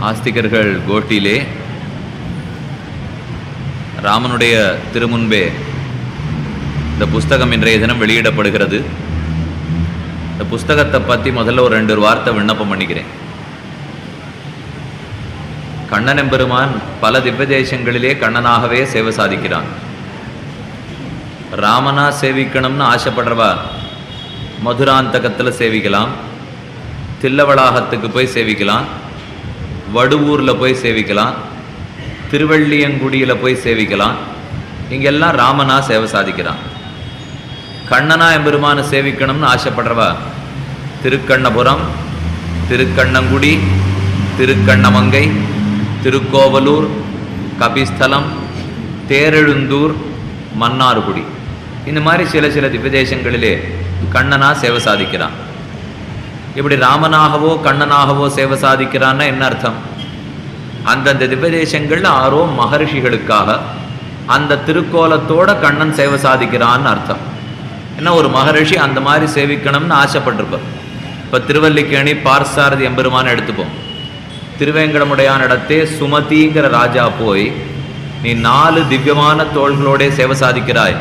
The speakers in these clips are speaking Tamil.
ஆஸ்திகர்கள் கோட்டிலே ராமனுடைய திருமுன்பே இந்த புஸ்தகம் இன்றைய தினம் வெளியிடப்படுகிறது. இந்த புஸ்தகத்தை பற்றி முதல்ல ஒரு 2 வார்த்தை விண்ணப்பம் பண்ணிக்கிறேன். கண்ணன் எம்பெருமான் பல திவ்ய தேசங்களிலே கண்ணனாகவே சேவை சாதிக்கிறான். ராமனா சேவிக்கணும்னு ஆசைப்படுறவா மதுராந்தகத்தில் சேவிக்கலாம், தில்லவளாகத்துக்கு போய் சேவிக்கலாம், வடுவூரில் போய் சேவிக்கலாம், திருவள்ளியங்குடியில் போய் சேவிக்கலாம். இங்கெல்லாம் ராமனா சேவை சாதிக்கிறான். கண்ணனா எம்பெருமான சேவிக்கணும்னு ஆசைப்படுறவா திருக்கண்ணபுரம், திருக்கண்ணங்குடி, திருக்கண்ணமங்கை, திருக்கோவலூர், கபிஸ்தலம், தேரெழுந்தூர், மன்னார்குடி, இந்த மாதிரி சில திவ்ய தேசங்களிலே கண்ணனா சேவை சாதிக்கிறான். இப்படி ராமனாகவோ கண்ணனாகவோ சேவை சாதிக்கிறான்னா என்ன அர்த்தம்? அந்தந்த திவ்ய தேசங்கள்ல ஆரோ மகர்ஷிகளுக்காக அந்த திருக்கோலத்தோட கண்ணன் சேவை சாதிக்கிறான்னு அர்த்தம். ஏன்னா ஒரு மகரிஷி அந்த மாதிரி சேவிக்கணும்னு ஆசைப்பட்டிருப்பார். இப்போ திருவல்லிக்கேணி பார்சாரதி எம்பெருமான் எடுத்துப்போம். திருவேங்கடமுடையான் இடத்தே சுமதிங்கிற ராஜா போய் நீ 4 திவ்யமான தோள்களோட சேவை சாதிக்கிறாய்,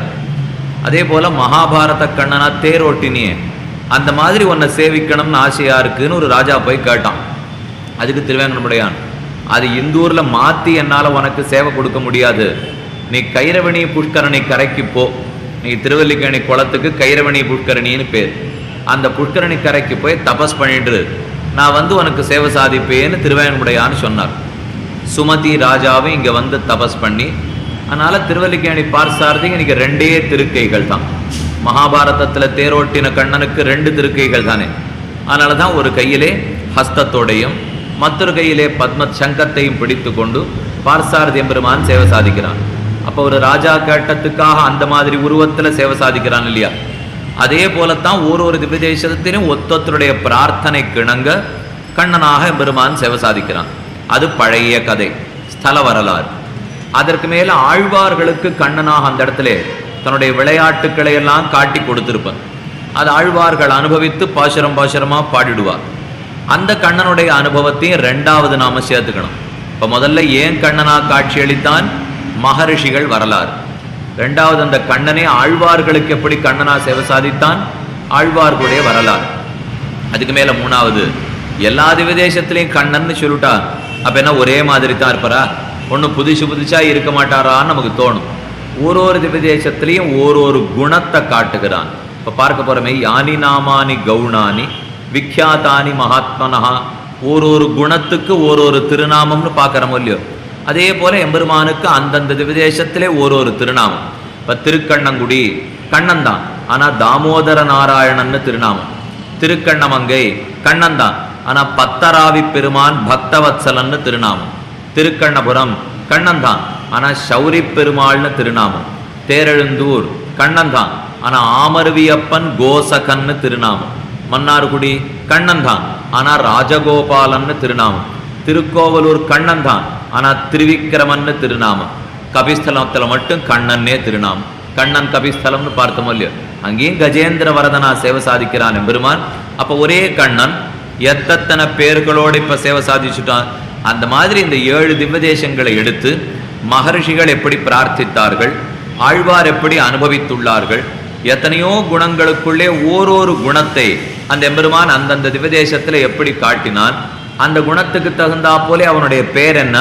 அதே போல மகாபாரத கண்ணனா தேரோட்டினியே, அந்த மாதிரி உன்னை சேவிக்கணும்னு ஆசையா இருக்குன்னு ஒரு ராஜா போய் கேட்டான். அதுக்கு திருவேங்கடமுடையான், அது இந்தூர்ல மாத்தி என்னால உனக்கு சேவை கொடுக்க முடியாது, நீ கைரவணி புஷ்கரணி கரைக்கு போ. நீ திருவல்லிக்கேணி குளத்துக்கு கைரவணி புஷ்கரணின்னு பேர். அந்த புஷ்கரணி கரைக்கு போய் தபஸ் பண்ணிட்டு நான் உனக்கு சேவை சாதிப்பேன்னு திருவேங்கடமுடையான்னு சொன்னார். சுமதி ராஜாவும் இங்க தபஸ் பண்ணி, அதனால திருவல்லிக்கேணி பார்சாரதி இன்னைக்கு 2 திருக்கைகள் தான். மகாபாரதத்துல தேரோட்டின கண்ணனுக்கு 2 திருக்கைகள் தானே. அதனாலதான் ஒரு கையிலே ஹஸ்தத்தோடையும் மற்றொரு கையிலே பத்ம சங்கத்தையும் பிடித்து கொண்டு பார்சாரதி எம்பெருமான் சேவை சாதிக்கிறான். அப்போ ஒரு ராஜா கேட்டத்துக்காக அந்த மாதிரி உருவத்துல சேவை சாதிக்கிறான் இல்லையா? அதே போலத்தான் ஒரு திவ்ய தேசத்திலும் ஒத்தொத்தருடைய பிரார்த்தனை கிணங்க கண்ணனாக எம்பெருமான் சேவை சாதிக்கிறான். அது பழைய கதை, ஸ்தல வரலாறு. அதற்கு மேல ஆழ்வார்களுக்கு கண்ணனாக அந்த இடத்துல தன்னுடைய விளையாட்டுக்களை எல்லாம் காட்டி கொடுத்திருப்பார். அது ஆழ்வார்கள் அனுபவித்து பாசுரமா பாடிடுவார். அந்த கண்ணனுடைய அனுபவத்தையும் 2வது நாம சேர்த்துக்கணும். இப்ப முதல்ல ஏன் கண்ணனா காட்சி அளித்தான்? மகரிஷிகள் வரலாறு. 2வது அந்த கண்ணனே ஆழ்வார்களுக்கு எப்படி கண்ணனா சேவை சாதித்தான்? ஆழ்வார்களுடைய வரலாறு. அதுக்கு மேல 3வது எல்லா திவ்ய தேசத்திலையும் கண்ணன்னு சொல்லிட்டா அப்ப என்ன ஒரே மாதிரி தான் இருப்பாரா? ஒன்னும் புதுசா இருக்க மாட்டாரான்னு நமக்கு தோணும். ஒரு திவ்ய தேசத்திலையும் ஒரு குணத்தை காட்டுகிறான். இப்ப பார்க்க போறமே, யானி நாமானி கவுனானி விக்யாதானி மகாத்மனஹா, ஒரு குணத்துக்கு ஒரு திருநாமம்னு பார்க்கறோமோ இல்லையோ, அதே போல எம்பெருமானுக்கு அந்தந்த திவ்ய தேசத்திலே ஒரு திருநாமம். இப்ப திருக்கண்ணங்குடி கண்ணன் தான், ஆனா தாமோதர நாராயணன்னு திருநாமம். திருக்கண்ணமங்கை கண்ணன் தான், ஆனா பத்தராவி பெருமான் பக்தவத்சலன்னு திருநாமம். திருக்கண்ணபுரம் கண்ணன் தான், ஆனா சௌரி பெருமாள்னு திருநாமம். தேரெழுந்தூர் கண்ணன் தான், ஆனா ஆமருவியப்பன் கோசகன்னு திருநாமம். மன்னார்குடி கண்ணன் தான், ஆனா ராஜகோபாலன்னு திருநாமம். திருக்கோவலூர் கண்ணன் தான், ஆனா திருவிக்கிரமன்னு திருநாமம். கபிஸ்தலத்துல மட்டும் கண்ணன்னே திருநாமம். கண்ணன் கபிஸ்தலம்னு பார்த்தோம் இல்லையோ, அங்கேயும் கஜேந்திர வரதனா சேவை சாதிக்கிறான் எம்பெருமான். அப்ப ஒரே கண்ணன் எத்தனை பேர்களோடு இப்ப சேவை சாதிச்சுட்டான். அந்த மாதிரி இந்த 7 திவ்ய தேசங்களை எடுத்து மகர்ஷிகள் எப்படி பிரார்த்தித்தார்கள், ஆழ்வார் எப்படி அனுபவித்துள்ளார்கள், எத்தனையோ குணங்களுக்குள்ளே ஒரு குணத்தை அந்த எம்பெருமான் அந்தந்த திவ்ய தேசத்துல எப்படி காட்டினான். அந்த குணத்துக்கு தகுந்தா போலே அவனுடைய பேர் என்ன,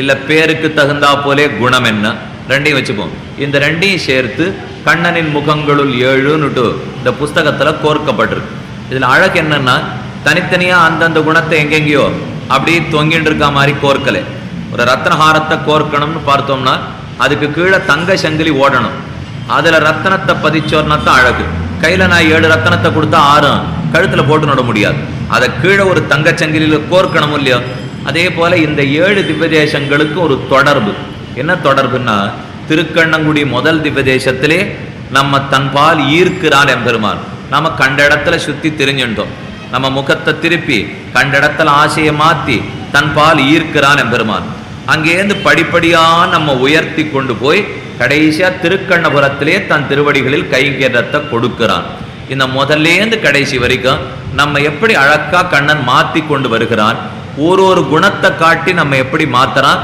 இல்ல பேருக்கு தகுந்தா போலே குணம் என்ன, 2ஐயும் வச்சுப்போம். இந்த 2ஐயும் சேர்த்து கண்ணனின் முகங்களுள் 7ன்னுட்டு இந்த புஸ்தகத்துல கோர்க்கப்பட்டிருக்கு. இதுல அழகு என்னன்னா, தனித்தனியா அந்தந்த குணத்தை எங்கெங்கயோ அப்படி தொங்கிட்டு இருக்கா மாதிரி கோர்க்கலை. ஒரு ரத்னஹாரத்தை கோர்க்கணும்னு பார்த்தோம்னா அதுக்கு கீழே தங்க சங்கிலி ஓடணும், அதுல ரத்தனத்தை பதிச்சோர்னா தான் அழகு. கையில நான் 7 ரத்தனத்தை கொடுத்தா 6 கழுத்துல போட்டு நட முடியாது. அதை கீழே ஒரு தங்கச்சங்கிலியில கோர்க்கணும் இல்லையோ, அதே போல இந்த 7 திவ்ய தேசங்களுக்கு ஒரு தொடர்பு. என்ன தொடர்புன்னா, திருக்கண்ணங்குடி முதல் திவ்ய தேசத்திலே நம்ம தன்பால் ஈர்க்கிறான் எம்பெருமான். நாம கண்ட இடத்துல சுத்தி தெரிஞ்சுட்டோம். நம்ம முகத்தை திருப்பி கண்ட இடத்துல ஆசையை மாத்தி தன்பால் ஈர்க்கிறான் எம்பெருமான். அங்கேருந்து படிப்படியா நம்ம உயர்த்தி கொண்டு போய் கடைசியா திருக்கண்ணபுரத்திலே தன் திருவடிகளில் கைங்கரத்தை கொடுக்கிறான். இந்த முதல்லேருந்து கடைசி வரைக்கும் நம்ம எப்படி அழகா கண்ணன் மாத்தி கொண்டு வருகிறான், ஒரு குணத்தை காட்டி நம்ம எப்படி மாத்துறான்,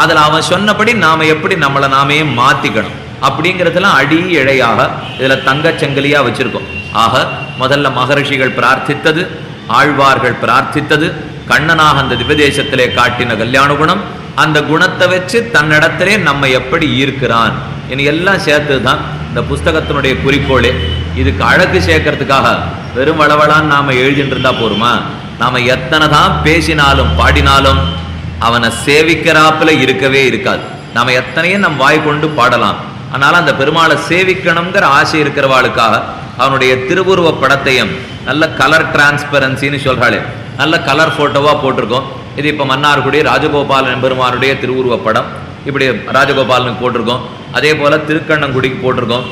அதுல அவன் சொன்னபடி நாம எப்படி நம்மளை நாமே மாத்திக்கணும் அப்படிங்கிறதுலாம் அடி இழையாக இதுல தங்கச்சங்கிலியா வச்சிருக்கோம். ஆக முதல்ல மகரிஷிகள் பிரார்த்தித்தது, ஆழ்வார்கள் பிரார்த்தித்தது, கண்ணனாக அந்த திவ்யதேசத்திலே காட்டின கல்யாண குணம், அந்த குணத்தை வச்சு தன்னிடத்திலே நம்ம எப்படி ஈர்க்கிறான் இனி எல்லாம் சேர்த்துதான் இந்த புஸ்தகத்தினுடைய குறிக்கோளே. இதுக்கு அழகு சேர்க்கறதுக்காக வெறும் வளவளான்னு நாம எழுதிட்டு இருந்தா போருமா? நாம எத்தனை தான் பேசினாலும் பாடினாலும் அவனை சேவிக்கிறாப்புல இருக்கவே இருக்காது. நாம எத்தனையும் நம் வாய் கொண்டு பாடலாம், அதனால அந்த பெருமாளை சேவிக்கணுங்கிற ஆசை இருக்கிறவாளுக்காக அவனுடைய திருவுருவ படத்தையும் நல்ல கலர் டிரான்ஸ்பரன்சின்னு சொல்றாளே, நல்ல கலர் போட்டோவா போட்டிருக்கோம். இது இப்ப மன்னார்குடி ராஜகோபாலன் பெருமானுடைய திருவுருவ படம், இப்படி ராஜகோபாலனுக்கு போட்டிருக்கோம். அதே போல திருக்கண்ணங்குடிக்கு போட்டிருக்கோம்.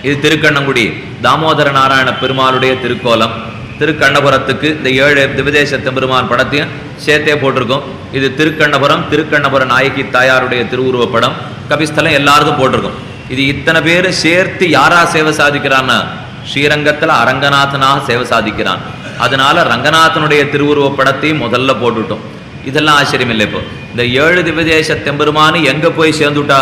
இது திருக்கண்ணங்குடி தாமோதர நாராயண பெருமாளுடைய திருக்கோலம். திருக்கண்ணபுரத்துக்கு இந்த 7 திவ்யதேச பெருமான் படத்தையும் சேர்த்தே போட்டிருக்கோம். இது திருக்கண்ணபுரம், திருக்கண்ணபுர நாயகி தாயாருடைய திருவுருவ படம், கபிஸ்தலம் எல்லாருக்கும் போட்டிருக்கோம். இது இத்தனை பேர் சேர்த்து யாரா சேவை சாதிக்கிறான்னா ஸ்ரீரங்கத்துல அரங்கநாதனாக சேவை சாதிக்கிறான். அதனால ரங்கநாதனுடைய திருவுருவ படத்தையும் முதல்ல போட்டுட்டோம். இதெல்லாம் ஆச்சரியம் இல்லை. இப்போ இந்த 7 திவ்யதேச தெம்பெருமானு எங்க போய் சேர்ந்துட்டா?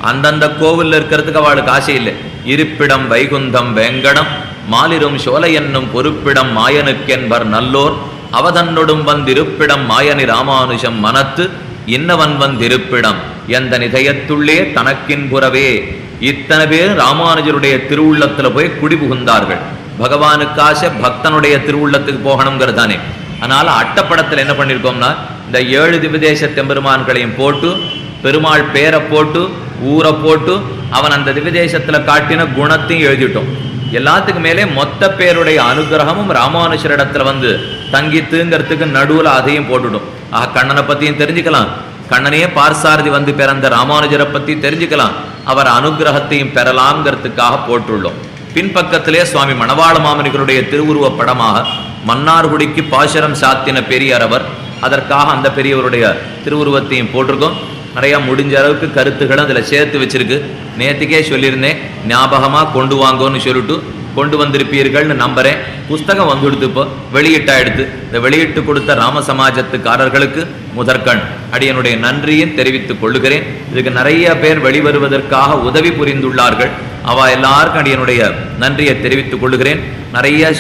அந்தந்த கோவில்ல இருக்கிறதுக்கு அவளுக்கு ஆசை இல்லை. இருப்பிடம் வைகுந்தம் வேங்கடம் மாலிரும் சோலை என்னும் பொறுப்பிடம் மாயனுக்கென்பர் நல்லோர் அவதன்னொடும் வந்திருப்பிடம் மாயனி ராமானுஷம் மனத்து இன்னவன் வந்திருப்பிடம் எந்த நிதயத்துள்ளே தனக்கின் புறவே. இத்தனை பேர் ராமானுஜருடைய திருவுள்ளத்துல போய் குடி புகுந்தார்கள். பகவானுக்காச பக்தனுடைய திருவுள்ளத்துக்கு போகணுங்கிறது தானே. அதனால அட்டப்படத்தில் என்ன பண்ணியிருக்கோம்னா இந்த 7 திவ்யதேச தெம்பெருமான்களையும் போட்டு பெருமாள் பேரை போட்டு ஊரை போட்டு அவன் அந்த திவ்யதேசத்துல காட்டின குணத்தையும் எழுதிட்டோம். எல்லாத்துக்கு மேலே மொத்த பேருடைய அனுகிரகமும் ராமானுஷரிடத்துல வந்து தங்கித்துங்கிறதுக்கு நடுவுல அதையும் போட்டுடும். ஆக கண்ணனை பத்தியும் தெரிஞ்சுக்கலாம், கண்ணனையே பார்சாரதி வந்து பிறந்த ராமானுஜரை பத்தி தெரிஞ்சுக்கலாம், அவர் அனுகிரகத்தையும் பெறலாம்ங்கிறதுக்காக போட்டுள்ளோம். பின்பக்கத்திலே சுவாமி மணவாள மாமனிகளுடைய திருவுருவ படமாக மன்னார்குடிக்கு பாசரம் சாத்தின பெரியரவர், அதற்காக அந்த பெரியவருடைய திருவுருவத்தையும் போட்டிருக்கோம். நிறையா முடிஞ்ச அளவுக்கு கருத்துக்களும் அதில் சேர்த்து வச்சிருக்கு. நேற்றுக்கே சொல்லியிருந்தேன், ஞாபகமாக கொண்டு வாங்கோன்னு சொல்லிட்டு கொண்டு வந்திருப்பீர்கள்னு நம்புறேன். புஸ்தகம் வந்துடுத்து, இப்போ வெளியிட்டாயிடுத்து. இந்த வெளியிட்டு கொடுத்த ராம சமாஜத்துக்காரர்களுக்கு முதற்கண் அடியனுடைய நன்றியும் தெரிவித்துக் கொள்ளுகிறேன். இதுக்கு நிறைய பேர் வெளிவருவதற்காக உதவி புரிந்துள்ளார்கள். அவ எல்லாருக்கும் அடியனுடைய நன்றியை தெரிவித்துக் கொள்ளுகிறேன். நிறைய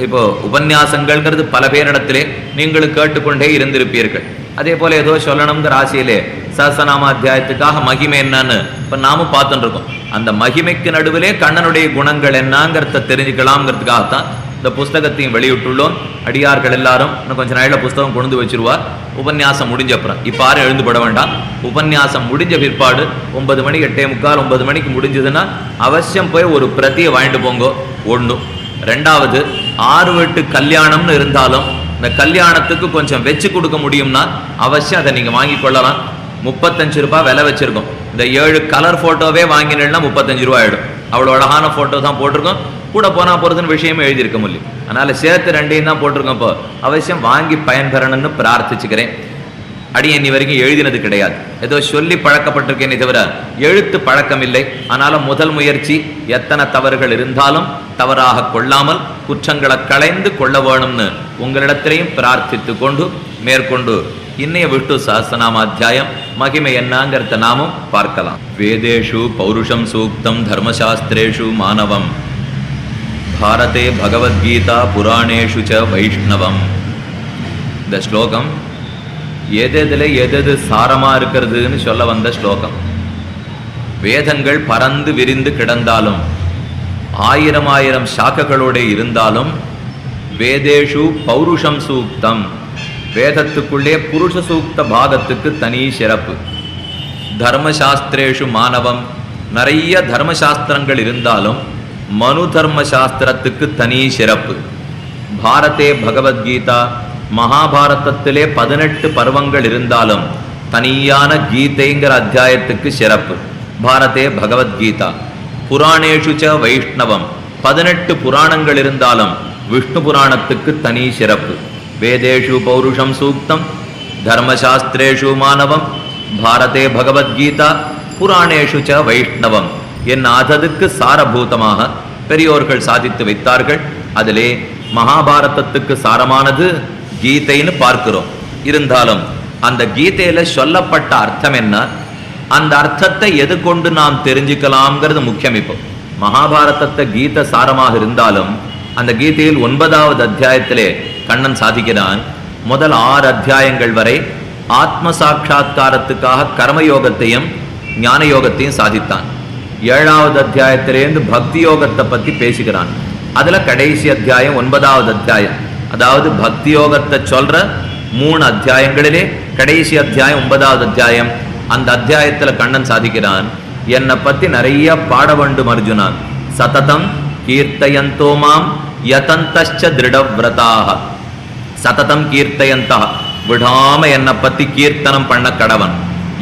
இப்போ உபன்யாசங்கள்ங்கிறது பல பேரிடத்திலே நீங்களும் கேட்டுக்கொண்டே இருந்திருப்பீர்கள். அதே போல ஏதோ சொல்லணுங்கிற ஆசையிலே சஹஸ்ரநாம அத்தியாயத்துக்காக மகிமை என்னன்னு இப்ப நாமும் பார்த்துட்டு இருக்கோம். அந்த மகிமைக்கு நடுவிலே கண்ணனுடைய குணங்கள் என்னங்கிறத தெரிஞ்சுக்கலாம்ங்கிறதுக்காகத்தான் இந்த புஸ்தகத்தையும் வெளியிட்டுள்ளோம். அடியார்கள் எல்லாரும் இன்னும் கொஞ்சம் நாளில் புஸ்தகம் கொண்டு வச்சிருவார். உபன்யாசம் முடிஞ்ச அப்புறம் இப்போ யாரும் எழுந்துபட வேண்டாம். உபன்யாசம் முடிஞ்ச பிற்பாடு 9 மணி 8:45 9 மணிக்கு முடிஞ்சதுன்னா அவசியம் போய் ஒரு பிரதியை வாங்கிட்டு போங்க. ஒன்று. ரெண்டாவது, 6 வீட்டு கல்யாணம்னு இருந்தாலும் இந்த கல்யாணத்துக்கு கொஞ்சம் வச்சு கொடுக்க முடியும்னா அவசியம் அதை நீங்க வாங்கி கொள்ளலாம். 35 ரூபாய் விலை வச்சிருக்கோம். இந்த 7 கலர் போட்டோவே வாங்கினா 35 ரூபாய் ஆயிடும். அவ்வளோ அழகான போட்டோ தான் போட்டிருக்கோம். கூட போனா போறதுன்னு விஷயமே எழுதியிருக்க முடியும். அதனால சேர்த்து 2ஐயும் தான் போட்டிருக்கோம். இப்போ அவசியம் வாங்கி பயன்பெறணும்னு பிரார்த்திச்சுக்கிறேன். அடியன் வரைக்கும் எழுதினது கிடையாது, ஏதோ சொல்லி பழக்கப்பட்டிருக்கேனே தவிர எழுத்து பழக்கம் இல்லை. அதனால முதல் முயற்சி எத்தனை தவறுகள் இருந்தாலும் தவறாக கொள்ளாமல் குற்றங்களை களைந்து கொள்ள வேணும்னு உங்களிடத்திலையும் பிரார்த்தித்து கொண்டு மேற்கொண்டு இன்னைய விஷ்ணு சஹஸ்ரநாம அத்தியாயம் மகிமை என்னங்கிறத நாமும் பார்க்கலாம். வேதேஷு பௌருஷம் சூக்தம் தர்மசாஸ்திரேஷு மானவம் பாரதே பகவத்கீதா புராணேஷு ச வைஷ்ணவம். இந்த ஸ்லோகம் எது சாரமா இருக்கிறதுன்னு சொல்ல வந்த ஸ்லோகம். வேதங்கள் பறந்து விரிந்து கிடந்தாலும் 1000 சாக்கைகளோட இருந்தாலும் வேதேஷு பௌருஷம் சூக்தம், வேதத்துக்குள்ளே புருஷ சூக்த பாகத்துக்கு தனி சிறப்பு. தர்மசாஸ்திரேஷு மானவம், நிறைய தர்மசாஸ்திரங்கள் இருந்தாலும் மனு தர்ம சாஸ்திரத்துக்கு தனி சிறப்பு. பாரதே பகவத்கீதா, மகாபாரதத்திலே 18 பருவங்கள் இருந்தாலும் தனியான கீதைங்கிற அத்தியாயத்துக்கு சிறப்பு. பாரதே பகவத்கீதா. புராணேஷு ச வைஷ்ணவம், 18 புராணங்கள் இருந்தாலும் விஷ்ணு புராணத்துக்கு தனி சிறப்பு. வேதேஷு பௌருஷம் சூக்தம் தர்மசாஸ்திரேஷு மானவம் பாரதே பகவத்கீதா புராணேஷு ச வைஷ்ணவம் என் அததுக்கு சாரபூதமாக பெரியோர்கள் சாதித்து வைத்தார்கள். அதிலே மகாபாரதத்துக்கு சாரமானது கீதைன்னு பார்க்கிறோம். இருந்தாலும் அந்த கீதையில சொல்லப்பட்ட அர்த்தம் என்ன, அந்த அர்த்தத்தை எது கொண்டு நாம் தெரிஞ்சுக்கலாம்ங்கிறது முக்கியம். இப்போ மகாபாரதத்தை கீத சாரமாக இருந்தாலும் அந்த கீதையில் 9வது அத்தியாயத்திலே கண்ணன் சாதிக்கிறான், முதல் 6 அத்தியாயங்கள் வரை ஆத்ம சாட்சா்காரத்துக்காக கர்மயோகத்தையும் ஞான யோகத்தையும் சாதித்தான். 7வது அத்தியாயத்திலேருந்து பக்தி யோகத்தை பத்தி பேசுகிறான். அதுல கடைசி அத்தியாயம் 9வது அத்தியாயம், அதாவது பக்தி யோகத்தை சொல்ற 3 அத்தியாயங்களிலே கடைசி அத்தியாயம் 9வது அத்தியாயம். அந்த அத்தியாயத்துல கண்ணன் சாதிக்கிறான், என்னை பத்தி நிறைய பாட வேண்டும் அர்ஜுனா. சததம் கீர்த்தயந்தோமாம் யதந்தச்ச திருடவ்ரதாக. சததம் கீர்த்தயந்தா, விடாம என்னை பத்தி கீர்த்தனம் பண்ண கடவன்.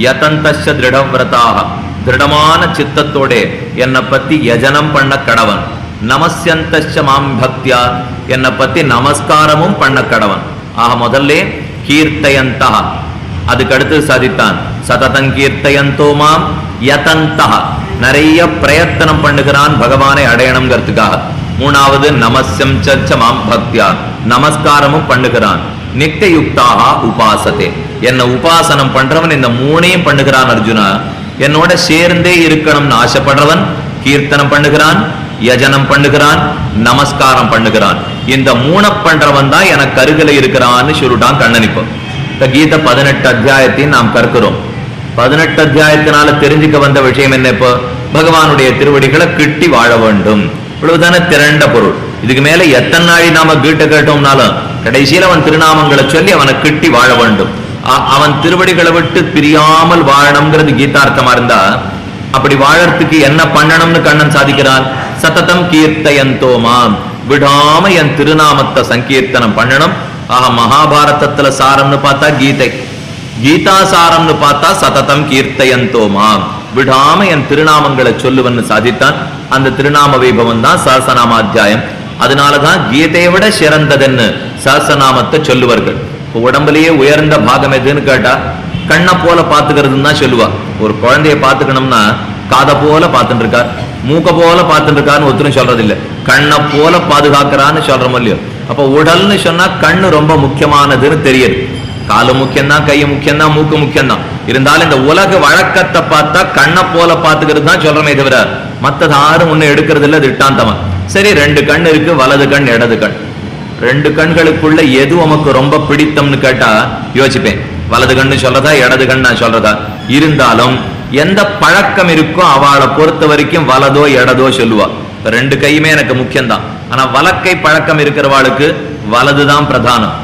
யதந்தச்ச திருடவ்ரதாக, திருடமான சித்தத்தோட என்னை பத்தி யஜனம் பண்ண கடவன். நமஸ்யந்தச்ச மாம் பக்தியா, என்னை பத்தி நமஸ்காரமும் பண்ண கடவன். ஆக முதல்ல கீர்த்தயந்தா, அதுக்கு அடுத்து சாதித்தான் சததம் கீர்த்தயந்தோமாம் யதந்தா, நிறைய பிரயத்தனம் பண்ணுகிறான் பகவானை அடையணுங்கிறதுக்காக. 3வது நமஸ்யம் சச்ச மாம் பக்தியா, நமஸ்காரமும் பண்ணுகிறான். நித்தியுக்தாக உபாசத்தே, என்ன உபாசனம் பண்றவன் இந்த 3ஐயும் பண்ணுகிறான் அர்ஜுனா. என்னோட சேர்ந்தே இருக்கணும்னு ஆசைப்படுறவன் கீர்த்தனம் பண்ணுகிறான், யஜனம் பண்ணுகிறான், நமஸ்காரம் பண்ணுகிறான். இந்த 3 பண்றவன் தான் எனக்கு அருகில இருக்கிறான்னு சொல்லிட்டான் கண்ணன். இப்போ இந்த கீதை 18 அத்தியாயத்தையும் நாம் கற்கிறோம். 18 அத்தியாயத்தினால தெரிஞ்சுக்க வந்த விஷயம் என்ன, இப்போ பகவானுடைய திருவடிகளை கிட்டி வாழ வேண்டும், இவ்வளவுதானே திரண்ட பொருள். இதுக்கு மேல எத்தனை நாளை நாம கீட்ட கேட்டோம்னாலும் கடைசியில் அவன் திருநாமங்களை சொல்லி அவனை கிட்டி வாழ வேண்டும். அவன் திருவடிகளை விட்டு பிரியாமல் வாழணுங்கிறது கீதார்த்தமா இருந்தா, அப்படி வாழறதுக்கு என்ன பண்ணணும்னு கண்ணன் சாதிக்கிறான். சததம் கீர்த்தயந்தோமாம், விடாம என் திருநாமத்தை சங்கீர்த்தனம் பண்ணணும். ஆக மகாபாரதத்துல சாரம்னு பார்த்தா கீதை, கீதா சாரம்னு பார்த்தா சததம் கீர்த்தயந்தோமாம், விடாம என் திருநாமங்களை சொல்லுவன்னு சாதித்தான். அந்த திருநாம வைபவம் தான் சஹஸ்ரநாமாத்தியாயம். அதனாலதான் கீதையை விட சிறந்ததுன்னு சஹஸ்ரநாமத்தை சொல்லுவார்கள். உடம்புலயே உயர்ந்த பாகம் எதுன்னு கேட்டா கண்ணை போல பாத்துக்கிறதுன்னு தான் சொல்லுவா. ஒரு குழந்தைய பாத்துக்கணும்னா காதை போல பார்த்துட்டு இருக்கார், மூக்க போல பார்த்துட்டு இருக்காருன்னு ஒருத்தரும் சொல்றது இல்லை, கண்ணை போல பாதுகாக்கிறான்னு சொல்றோம் இல்லையோ. அப்ப உடல்னு சொன்னா கண்ணு ரொம்ப முக்கியமானதுன்னு தெரியுது. காலு முக்கியம்தான், கை முக்கியம்தான், மூக்கு முக்கியம்தான். இருந்தாலும் இந்த உலக வழக்கத்தை பார்த்தா கண்ணை போல பாத்துக்கிறது தான் சொல்றமே தவிர மற்றது யாரும் ஒண்ணு எடுக்கிறது இல்லை. திட்டாந்தமா சரி, 2 கண் இருக்கு, வலது கண் இடது கண். 2 கண்களுக்குள்ள எது உமக்கு ரொம்ப பிடித்தம்னு கேட்டா யோசிப்பேன், வலது கண்ணு சொல்றதா இடது கண் நான் சொல்றதா. இருந்தாலும் எந்த பழக்கம் இருக்கோ அவளை பொறுத்த வரைக்கும் வலதோ இடதோ சொல்லுவா. 2 கையுமே எனக்கு முக்கியம்தான். ஆனா வலக்கை பழக்கம் இருக்கிறவாளுக்கு வலதுதான் பிரதானம்,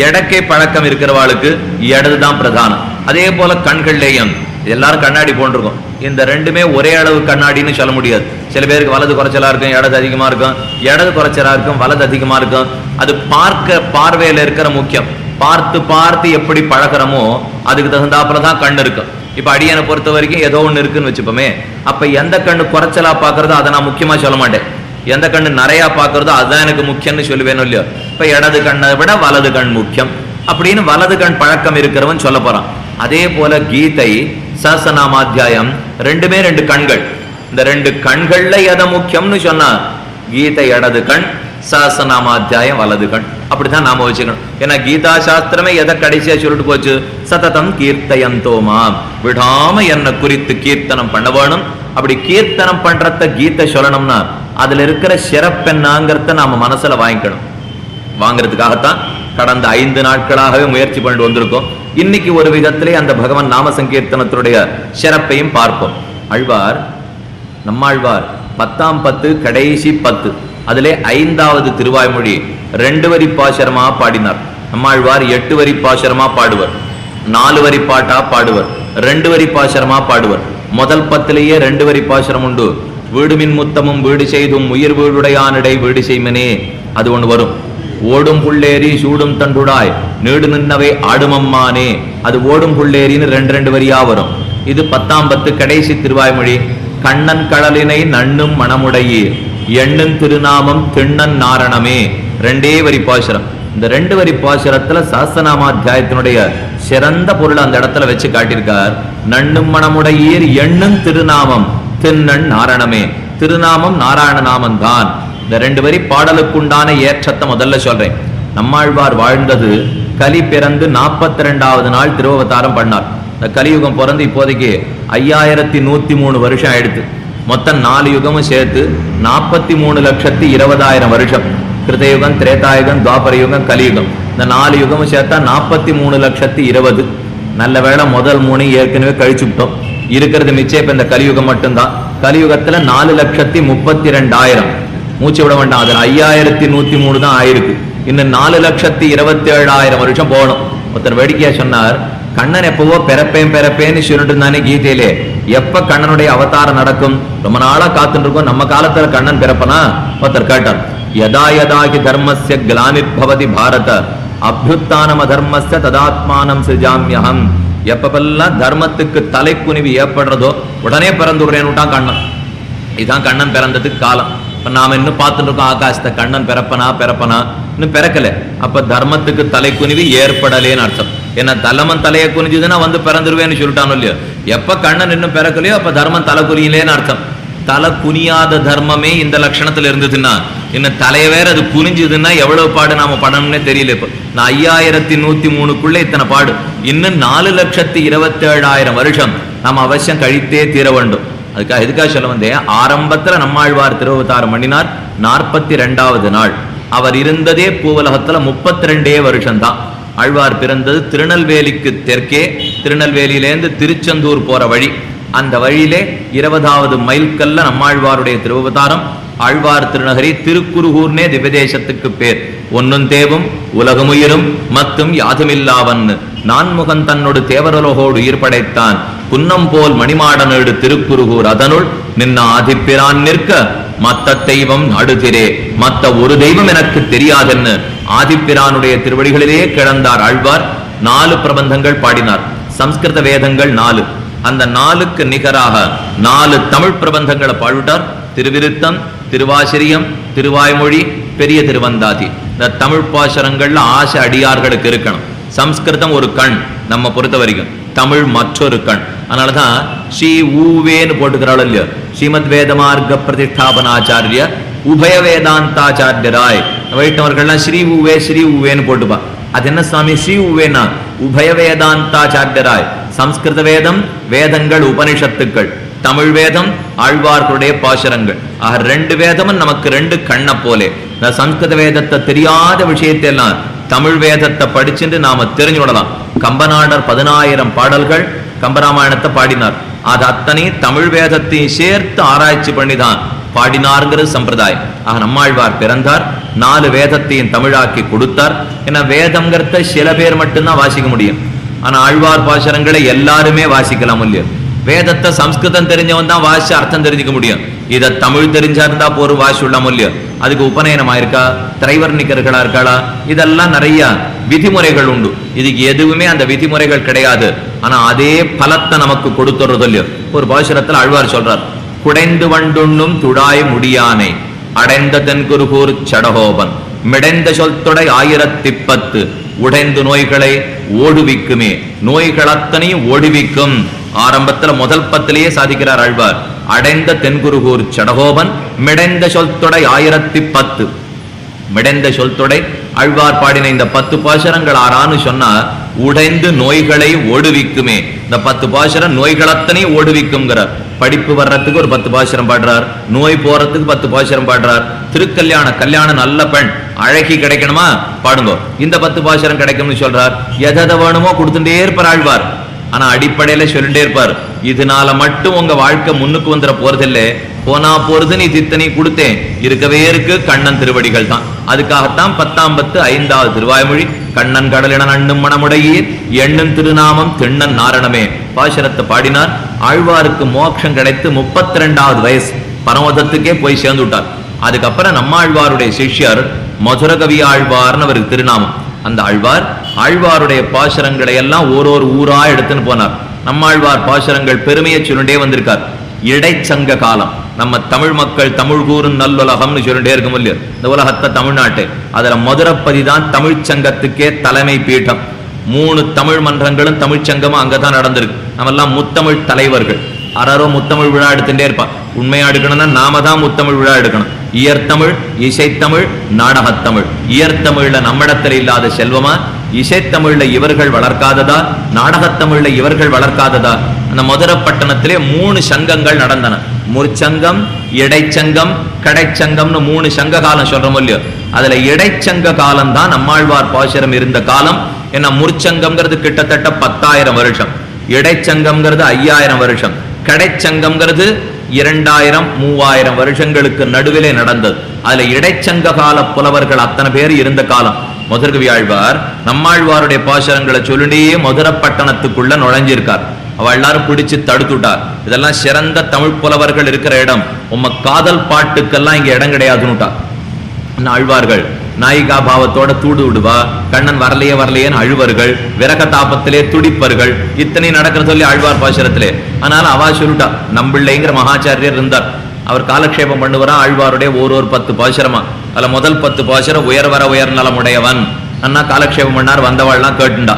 எடக்கை பழக்கம் இருக்கிறவாளுக்கு இடதுதான் பிரதானம். அதே போல கண்கள்லேயும் எல்லாரும் கண்ணாடி போன்றிருக்கும், இந்த 2மே ஒரே அளவு கண்ணாடின்னு சொல்ல முடியாது. சில பேருக்கு வலது குறைச்சலா இருக்கும், இடது அதிகமா இருக்கும், இடது குறைச்சலா இருக்கும், வலது அதிகமா இருக்கும். அது பார்வையில இருக்கிற முக்கியம். பார்த்து பார்த்து எப்படி பழகிறோமோ அதுக்கு தகுந்தாப்புலதான் கண் இருக்கும். இப்ப அடியனை பொறுத்த வரைக்கும் ஏதோ ஒண்ணு இருக்குன்னு வச்சுப்போமே, அப்ப எந்த கண்ணு குறைச்சலா பாக்குறதோ அதை நான் முக்கியமா சொல்ல மாட்டேன், எந்த கண்ணு நிறைய பாக்குறதோ அதுதான் எனக்கு முக்கியம்னு சொல்லுவேணும் இல்லையோ. இப்ப இடது கண்ணை விட வலது கண் முக்கியம் அப்படின்னு வலது கண் பழக்கம் இருக்கிறவன் சொல்ல போறான். அதே போல கீதை சஹஸ்ரநாமாத்தியாயம் 2மே 2 கண்கள். இந்த 2 கண்கள்ல எதை முக்கியம்னு சொன்னா கீதை இடது கண், சஹஸ்ரநாமாத்தியாயம் வலது கண். அப்படித்தான் நாம வச்சுக்கணும். ஏன்னா கீதா சாஸ்திரமே எதை கடைசியா சொல்லிட்டு போச்சு, சததம் கீர்த்தயந்தோமாம், விடாம என்ன குறித்து கீர்த்தனம் பண்ண வேணும். அப்படி கீர்த்தனம் பண்றத கீதை சொல்லணும்னா அதுல இருக்கிற சிறப்பென்னாங்கிறத நாம மனசுல வாங்கிக்கணும். வாங்கிறதுக்காகத்தான் கடந்த 5 நாட்களாகவே முயற்சி பண்ணிட்டு வந்திருக்கோம். இன்னைக்கு ஒரு விதத்திலே அந்த பகவான் நாம சங்கீர்த்தனத்தினுடைய சிறப்பையும் பார்ப்போம். ஆழ்வார், நம்மாழ்வார் 10ஆம் பத்து கடைசி 10 அதிலே 5வது திருவாய்மொழி 2 வரி பாசுரமா பாடினார். நம்மாழ்வார் 8 வரி பாசுரமா பாடுவர், 4 வரி பாட்டா பாடுவர், 2 வரி பாசுரமா பாடுவர். முதல் 10லேயே 2 வரி பாசுரம் உண்டு. வீடுமின் முத்தமும் வீடு செய்தும் உயிர் வீடுடையானிடை வீடு செய்மனே, அது ஒண்ணு வரும். ஓடும் புள்ளேரி சூடும் தண்டுடாய் நீடு நின்னவை ஆடுமம்மானே, அது ஓடும் புள்ளேரின்னு 2 வரியா வரும். இது 10ஆம் பத்து கடைசி திருவாய்மொழி. கண்ணன் கடலினை நண்ணும் மணமுடையீர் எண்ணன் திருநாமம் திண்ணன் நாரணமே, 2 வரி பாசுரம். இந்த 2 வரி பாசுரத்துல சஹஸ்ரநாமாத்தியாயத்தினுடைய சிறந்த பொருள் அந்த இடத்துல வச்சு காட்டியிருக்கார். நண்ணும் மணமுடையீர் எண்ணும் திருநாமம் திண்ணன் நாரணமே, திருநாமம் நாராயண நாமம் தான். இந்த 2 வரி பாடலுக்குண்டான ஏற்றத்தை முதல்ல சொல்றேன். நம்மாழ்வார் வாழ்ந்தது கலி பிறந்து 42வது நாள் திருவவதாரம் பண்ணார். இந்த கலியுகம் பிறந்து இப்போதைக்கு 5103 வருஷம் ஆயிடுத்து. மொத்தம் 4 யுகமும் சேர்த்து 43,20,000 வருஷம். கிருதயுகம், திரேதாயுகம், துவாபர யுகம், கலியுகம். இந்த 4 யுகமும் சேர்த்தா 43,20,000. நல்ல வேளை முதல் 3 ஏற்கனவே கழிச்சுட்டோம். இருக்கிறது மிச்சம் இப்ப இந்த கலியுகம் மட்டும்தான். கலியுகத்துல 4,32,000 மூச்சு விட வேண்டாம். அதுல 5,103 தான் ஆயிருக்கு. இன்னும் 4,27,000 வருஷம் போகணும். ஒருத்தர் வேடிக்கையா சொன்னார், கண்ணன் எப்பவோ பிறப்பேன்னு சொல்லிட்டு இருந்தானே கீதையிலே, எப்ப கண்ணனுடைய அவதாரம் நடக்கும்? ரொம்ப நாளா காத்துட்டு இருக்கோம், நம்ம காலத்துல கண்ணன் பிறப்பனா? ஒருத்தர் கேட்டார். யதா யதாகி தர்மஸ்ய கிளானிர்பவதி பாரத அபியுத்தானம் அதர்மஸ்ய ததாத்மானம் சிஜாம்யஹம். எப்பப்பெல்லாம் தர்மத்துக்கு தலைக்குனிவு ஏற்படுறதோ உடனே பிறந்துடுறேன்னுட்டான் கண்ணன். இதுதான் கண்ணன் பிறந்ததுக்கு காலம். இப்ப நாம இன்னும் பார்த்துட்டு இருக்கோம் ஆகாசத்தை, கண்ணன் பிறப்பனா இன்னும் பிறக்கல. அப்ப தர்மத்துக்கு தலைக்குனிவு ஏற்படலேன்னு அர்த்தம். ஏன்னா தலமன் தலையை குனிஞ்சுதுன்னா வந்து பிறந்துருவேன்னு சொல்லிட்டானோ இல்லையோ. எப்ப கண்ணன் இன்னும் பிறக்கலையோ அப்ப தர்மம் தலை குனியலேன்னு அர்த்தம். தலை குனியாத தர்மமே இந்த லட்சணத்துல இருந்ததுன்னா, இன்னும் தலையை வேற அது குனிஞ்சதுன்னா எவ்வளவு பாடு நாம படணும்னே தெரியல. இப்ப நான் 5103க்குள்ள இத்தனை பாடு. இன்னும் 4,27,000 வருஷம் நாம் அவசியம் கழித்தே தீர வேண்டும். அதுக்காக எதுக்காக சொல்ல வந்தேன், ஆரம்பத்துல நம்மாழ்வார் திருவவதாரம் பண்ணினார் 42வது நாள். அவர் இருந்ததே பூவலகத்துல 32 வருஷம்தான். ஆழ்வார் பிறந்தது திருநெல்வேலிக்கு தெற்கே, திருநெல்வேலியிலேருந்து திருச்செந்தூர் போற வழி. அந்த வழியிலே 20வது மைல்கல்ல நம்மாழ்வாருடைய திருவவதாரம். ஆழ்வார் திருநகரி திருக்குருகூர்னே திவ்யதேசத்துக்கு பேர். ஒன்னும் தேவும் உலகமுயிரும் மத்தும் யாதுமில்லாவன் நான்முகன் தன்னோடு தேவரலோகோடு உயிர் படைத்தான் குன்னம் போல் மணிமாடனேடு திருக்குருகூர் அதனுள் நின்ன ஆதிப்பிரான் நிற்க மத்த தெய்வம் நடுதிரே, மத்த ஒரு தெய்வம் எனக்கு தெரியாதென்னு ஆதிப்பிரானுடைய திருவடிகளிலே கிடந்தார் ஆழ்வார். 4 பிரபந்தங்கள் பாடினார். சம்ஸ்கிருத வேதங்கள் 4. அந்த 4க்கு நிகராக 4 தமிழ் பிரபந்தங்களை பாடிவிட்டார். திருவிருத்தம், திருவாசிரியம், திருவாய்மொழி, பெரிய திருவந்தாதி. இந்த தமிழ் பாசுரங்கள்ல ஆசை அடியார்களுக்கு இருக்கணும். சம்ஸ்கிருதம் ஒரு கண் நம்ம பொறுத்த வரைக்கும், தமிழ் மற்றொரு கண். அதனாலதான் ஸ்ரீ ஊவேன்னு போட்டுக்கிறாள் இல்லையோ, ஸ்ரீமத் வேதமார்க்க பிரதிஷ்டாபனாச்சாரிய உபய வேதாந்தாச்சாரியராய். வைஷ்ணவர்கள்லாம் ஸ்ரீ ஊவேன்னு போட்டுப்பா. அது என்ன சுவாமி ஸ்ரீ ஊவேனா? உபய வேதாந்தாச்சாரியராய். சம்ஸ்கிருத வேதம், வேதங்கள் உபனிஷத்துக்கள். தமிழ் வேதம், ஆழ்வார்களுடைய பாசுரங்கள். ஆக 2 வேதமும் நமக்கு 2 கண்ணை போலே. இந்த சம்ஸ்கிருத வேதத்தை தெரியாத விஷயத்தை எல்லாம் தமிழ் வேதத்தை படிச்சுட்டு நாம தெரிஞ்சு விடலாம். கம்பநாடர் 10,000 பாடல்கள் கம்பராமாயணத்தை பாடினார். அது அத்தனை தமிழ் வேதத்தையும் சேர்த்து ஆராய்ச்சி பண்ணிதான் பாடினார்ங்கிறது சம்பிரதாயம். ஆக நம்மாழ்வார் பிறந்தார், 4 வேதத்தையும் தமிழாக்கி கொடுத்தார். ஏன்னா வேதம்ங்கிறத சில பேர் மட்டும்தான் வாசிக்க முடியும். ஆனா ஆழ்வார் பாசுரங்களை எல்லாருமே வாசிக்கலாம் இல்லையா? வேதத்தை சம்ஸ்கிருதம் தெரிஞ்சவன் தான் வாசி அர்த்தம் தெரிஞ்சுக்க முடியும். இதை தமிழ் தெரிஞ்சா இருந்தா போற வாசி உள்ளாம இல்லையோ? அதுக்கு உபநயனமா இருக்கா, திரைவர்ணிகர்களா இருக்காளா, இதெல்லாம் நிறைய விதிமுறைகள் உண்டு. இதுக்கு எதுவுமே அந்த விதிமுறைகள் கிடையாது. ஆனா அதே பலத்தை நமக்கு கொடுத்துறது இல்லையோ? ஒரு பாசுரத்துல ஆழ்வார் சொல்றார், குடைந்து வண்டுண்ணும் துடாய் முடியானை அடைந்த தென்குருகூர் சடகோபன் மிடைந்த சொல்தொடை 1010 உடைந்து நோய்களை ஓடுவிக்குமே. நோய்கள் அத்தனையும் ஓடுவிக்கும். ஆரம்பத்துல முதல் 10லேயே சாதிக்கிறார் ஆழ்வார். அடைந்த தென்குருகூர் சடகோபன் மிடைந்த சொல்தொடை 1010. மிடைந்த சொல்தொடை ஆழ்வார் பாடின இந்த 10 பாசுரங்கள் ஆறான்னு சொன்னா உடைந்து நோய்களை ஓடுவிக்குமே. இந்த 10 பாசுரம் நோய்கள் அத்தனையும் ஓடுவிக்கும்ங்கிறார். படிப்பு வர்றதுக்கு ஒரு 10 பாசுரம் பாடுறார், நோய் போறதுக்கு 10 பாசுரம் பாடுறார். கல்யாணம் நல்ல பெண் அழகி கிடைக்கணுமா பாடுங்க, இந்த 10 பாசுரம் கிடைக்கும்னு சொல்றார். எதை வேணுமோ கொடுத்துட்டே இருப்பார் ஆழ்வார். ஆனா அடிப்படையில சொல்லிட்டே இருப்பார், இதனால மட்டும் உங்க வாழ்க்கை முன்னுக்கு வந்துட போறதில்லை, போனா போறது நீ தித்தனை கொடுத்தேன் இருக்கவே இருக்கு கண்ணன் திருவடிகள் தான். அதுக்காகத்தான் 10ஆம் பத்து 5வது திருவாய்மொழி கண்ணன் கடலின அண்ணும் மணமுடையீர் எண்ணும் திருநாமம் திண்ணன் நாரணமே பாசுரத்தை பாடினார். ஆழ்வாருக்கு மோட்சம் கிடைத்து 32வது வயசு பரமதத்துக்கே போய் சேர்ந்து விட்டார். அதுக்கப்புறம் நம்மாழ்வாருடைய சிஷ்யர் மதுரகவி ஆழ்வார்னு அவருக்கு திருநாமம். அந்த ஆழ்வாருடைய பாசுரங்களை எல்லாம் ஒரு ஊரா எடுத்துன்னு போனார். நம்மாழ்வார் பாசுரங்கள் பெருமையை சொல்லிட்டே வந்திருக்கார். இடைச்சங்க காலம் நம்ம தமிழ் மக்கள் தமிழ் கூறும் நல்லுலகம்னு சொல்லிட்டே இருக்கும் இல்லையா? இந்த உலகத்தை தமிழ்நாட்டை அதுல மதுரப்பதி தான் தமிழ் சங்கத்துக்கே தலைமை பீடம். 3 தமிழ் மன்றங்களும் தமிழ்ச்சங்கமும் அங்கதான் நடந்திருக்கு. நம்ம எல்லாம் முத்தமிழ் தலைவர்கள். யாரோ முத்தமிழ் விழா எடுத்துட்டே இருப்பா. உண்மையா எடுக்கணும்னா நாம தான் முத்தமிழ் விழா எடுக்கணும். இயற்தமிழ், இசைத்தமிழ், நாடகத்தமிழ். இயற்தமிழ்ல நம்மிடத்தில் இல்லாத செல்வமா, இசைத்தமிழ்ல இவர்கள் வளர்க்காததா, நாடகத்தமிழ்ல இவர்கள் வளர்க்காததா? அந்த மதுரப்பட்டணத்திலே 3 சங்கங்கள் நடந்தன. முற்சங்கம், இடைச்சங்கம், கடைச்சங்கம்னு 3 சங்க காலம் சொல்றோம் இல்லையோ. அதுல இடைச்சங்க காலம் தான் நம்மாழ்வார் பாசுரம் இருந்த காலம். ஏன்னா முற்சங்கம்ங்கிறது கிட்டத்தட்ட 10,000 வருஷம், இடைச்சங்கம்ங்கிறது 5,000 வருஷம், கடைச்சங்கம்ங்கிறது 2000, 3000 வருஷங்களுக்கு நடுவிலே நடந்தது. அதுல இடைச்சங்க கால புலவர்கள் அத்தனை பேர் இருந்த காலம். மதுரகவி ஆழ்வார் நம்மாழ்வாருடைய பாசுரங்களை சொல்லியே மதுரப்பட்டணத்துக்குள்ள நுழைஞ்சிருக்கார். அவ எல்லாரும் பிடிச்சு தடுத்துட்டார். இதெல்லாம் சிறந்த தமிழ் புலவர்கள் இருக்கிற இடம், உம்ம காதல் பாட்டுக்கெல்லாம் இங்க இடம் கிடையாதுன்னுட்டா. ஆழ்வார்கள் நாயிகா பாவத்தோட தூடு விடுவா, கண்ணன் வரலையே வரலையேன்னு அழுவர்கள், விரக தாபத்திலே துடிப்பர்கள், இத்தனை நடக்கிற சொல்லி ஆழ்வார் பாசுரத்திலே. அதனால அவா சொல்லிட்டா, நம்பிள்ளைங்கிற மகாச்சாரியர் இருந்தார், அவர் காலக்ஷேபம் பண்ணுவாரா ஆழ்வாருடைய ஒரு 10 பாசுரமா. அதுல முதல் 10 பாசுரம் உயர்வர உயர் நலமுடையவன் அண்ணா காலக்ஷேபம் பண்ணார், வந்தவாள்லாம் கேட்டுண்டா.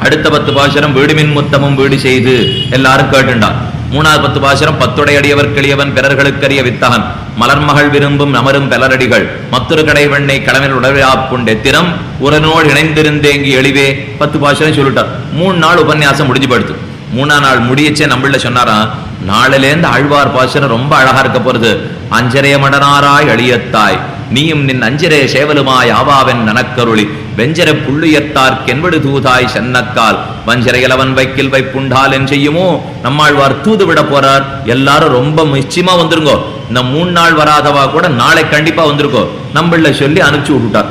அடுத்த 10 பாசுரம் வீடுமின் முத்தமும் வீடு செய்து எல்லாரும் கேட்டுண்டா. 3வது 10 பாசுரம் பத்துடையடியவர் கிளியவன் பிறர்களுக்கரிய வித்தகன் மலர்மகள் விரும்பும் நமரும் பெலரடிகள் மற்றொரு கடை வெண்ணை கடமையில் உடலாப்புண்டே திறம் உரனோடு இணைந்திருந்தேங்கி எளிவே 10 பாசுரம் சொல்லிட்டார். 3 நாள் உபன்யாசம் முடிஞ்சு படுத்து. 3ஆம் நாள் முடியச்சே நம்மள சொன்னாராம், நாளிலேருந்து ஆழ்வார் பாசுரம் ரொம்ப அழகா இருக்க போறது. அஞ்சரைய மடனாராய் அழியத்தாய் நீயும் நின் அஞ்சிரைய சேவலுமாய் ஆவாவென் நனக்கருளி வெஞ்சர புள்ளியத்தார்க் என்படு தூதாய் சென்னக்கால் வஞ்சரையலவன் வைக்கில் வைப்புண்டால் என் செய்யுமோ. நம்மாழ்வார் தூது விட போறார். எல்லாரும் ரொம்ப நிச்சயமா வந்துருங்கோ. இந்த 3 நாள் வராதவா கூட நாளை கண்டிப்பா வந்திருக்கோ நம்மள சொல்லி அனுப்பிச்சு விட்டுட்டார்.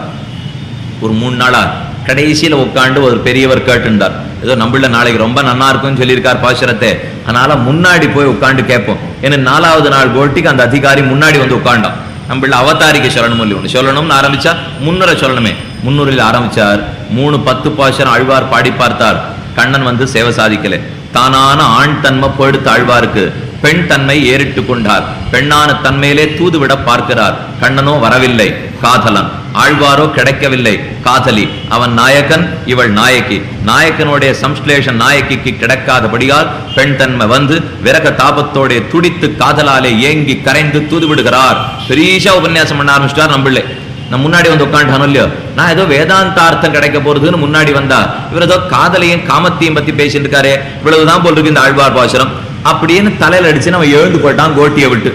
ஒரு 3 நாளா கடைசியில உட்காந்து ஒரு பெரியவர் கேட்டுண்டார், ஏதோ நம்மள நாளைக்கு ரொம்ப நன்னா இருக்கும்னு சொல்லியிருக்கார் பாசுரத்தை, அதனால முன்னாடி போய் உட்காந்து கேட்போம். ஏன்னா 4வது நாள் கோட்டிக்கு அந்த அதிகாரி முன்னாடி வந்து உட்காண்டான். நம்மள அவதாரிக்கு சொல்லணும் இல்லை, ஒன்று சொல்லணும்னு ஆரம்பிச்சா முன்னுரை சொல்லணுமே. முன்னுரையில் ஆரம்பிச்சார். 3-10 பாசுரம் ஆழ்வார் பாடி பார்த்தார். கண்ணன் வந்து சேவை சாதிக்கல. தானான ஆண் தன்மை போடுத்து ஆழ்வாருக்கு பெண் தன்மை ஏறிட்டு கொண்டார். பெண்ணான தன்மையிலே தூது விட பார்க்கிறார். கண்ணனோ வரவில்லை, காதலன். ஆழ்வாரோ கிடைக்கவில்லை, காதலி. அவன் நாயகன், இவள் நாயகி. நாயகனுடைய சம்ஸ்லேஷன் நாயகிக்கு கிடைக்காதபடியால் பெண் தன்மை வந்து விரக தாபத்தோட துடித்து காதலாலே ஏங்கி கரைந்து தூது விடுகிறார். பெரிய உபன்யாசம் பண்ண ஆரம்பிச்சிட்டார். நம்மளே நான் முன்னாடி வந்து உட்காண்டானோ இல்லையோ, நான் ஏதோ வேதாந்தார்த்தம் கிடைக்க போறதுன்னு முன்னாடி வந்தா, இவர் ஏதோ காதலையும் காமத்தையும் பத்தி பேசிட்டு இருக்காரு, இவ்வளவுதான் போல் இருக்கு இந்த ஆழ்வார் பாசுரம் அப்படின்னு தலையில அடிச்சு நம்ம எழுந்து போயிட்டான் கோட்டியை விட்டு.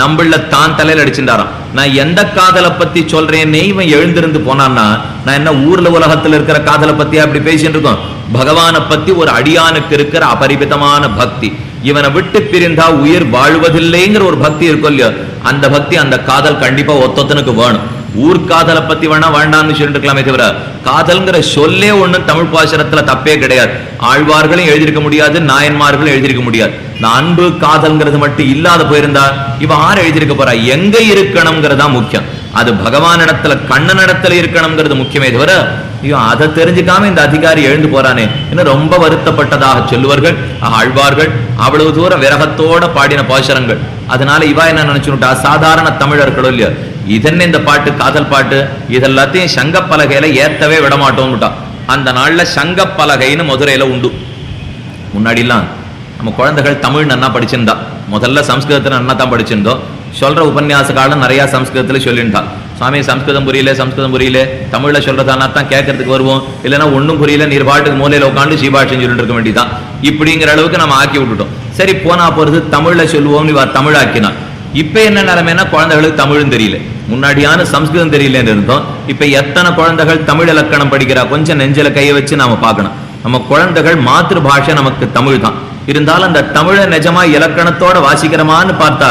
நம்மள தான் தலையில அடிச்சுட்டாராம். நான் எந்த காதலை பத்தி சொல்றேன்னே இவன் எழுந்திருந்து போனான்னா, நான் என்ன ஊர்ல உலகத்துல இருக்கிற காதலை பத்தி அப்படி பேசிட்டு இருக்கோம். பகவானை பத்தி ஒரு அடியானுக்கு இருக்கிற அபரிமிதமான பக்தி, இவனை விட்டு பிரிந்தா உயிர் வாழ்வதில்லைங்கிற ஒரு பக்தி இருக்கும் இல்லையோ, அந்த பக்தி அந்த காதல் கண்டிப்பா ஒத்தொத்தனுக்கு வேணும். ஊர்காதலை பத்தி வேணா வேண்டாம்னு சொல்லிட்டு இருக்கலாமே தவிர காதல்ங்கிற சொல்லே ஒண்ணு தமிழ் பாசுரத்துல தப்பே கிடையாது. ஆழ்வார்களும் எழுதியிருக்க முடியாது, நாயன்மார்களும் எழுதியிருக்க முடியாது. இந்த அன்பு காதல்ங்கிறது மட்டும் இல்லாத போயிருந்தா இவ ஆறு எழுதியிருக்க போறா? எங்க இருக்கணும்ங்கிறதா முக்கியம். அது பகவானிடத்துல கண்ணனிடத்துல இருக்கணும்ங்கிறது முக்கியமே தவிர அதை தெரிஞ்சுக்காம இந்த அதிகாரி எழுந்து போறானே இன்னும் ரொம்ப வருத்தப்பட்டதாக சொல்லுவார்கள் ஆழ்வார்கள். அவ்வளவு தூரம் விரகத்தோட பாடின பாசுரங்கள். அதனால இவா என்ன நினைச்சுட்டா, சாதாரண தமிழர்களும் இல்லையா, இதென்ன இந்த பாட்டு காதல் பாட்டு இதெல்லாத்தையும் சங்கப்பலகையில ஏத்தவே விட மாட்டோம்னுட்டா. அந்த நாள்ல சங்கப்பலகைன்னு மதுரையில உண்டு. முன்னாடிலாம் நம்ம குழந்தைகள் தமிழ் நன்னா படிச்சிருந்தா, முதல்ல சம்ஸ்கிருதத்துல நன்னா தான் படிச்சிருந்தோம். சொல்ற உபன்யாச காலம் நிறைய சம்ஸ்கிருதத்துல சொல்லிட்டா. சுவாமி சம்ஸ்கிருதம் புரியல தமிழ்ல சொல்றதானா தான் கேட்கறதுக்கு வருவோம், இல்லைன்னா ஒன்னும் புரியல, நீர் பாட்டுக்கு மூலையில உட்காந்து சீபாஷன் சொல்லிட்டு இருக்க வேண்டியதான். இப்படிங்கிற அளவுக்கு நம்ம ஆக்கி விட்டுட்டோம். சரி போனா போறது தமிழ்ல சொல்லுவோம், இவ தமிழ் ஆக்கினா. இப்ப என்ன நிலைமைன்னா குழந்தைகளுக்கு தமிழும் தெரியல. முன்னாடியான சம்ஸ்கிருதம் தெரியலன்னு இருந்தோம். இப்ப எத்தனை குழந்தைகள் தமிழ் இலக்கணம் படிக்கிறா? கொஞ்சம் நெஞ்சில கையை வச்சு நாம பார்க்கணும். நம்ம குழந்தைகள் மாத்திரு பாஷை நமக்கு தமிழ் தான். இருந்தாலும் அந்த தமிழை நிஜமா இலக்கணத்தோட வாசிக்கிறமான்னு பார்த்தா